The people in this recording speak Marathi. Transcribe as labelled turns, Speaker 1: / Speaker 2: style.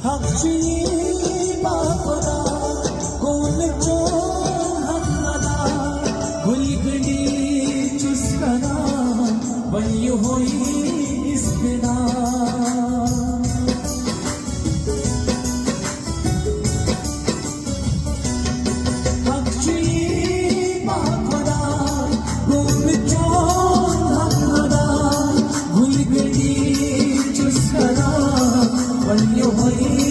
Speaker 1: हकची बापरा कोण चोर हमला गुलगली चुस्कना बनी होई इसकना हकची बापरा कोण चोर हमला गुलगली चुस्कना बनी होई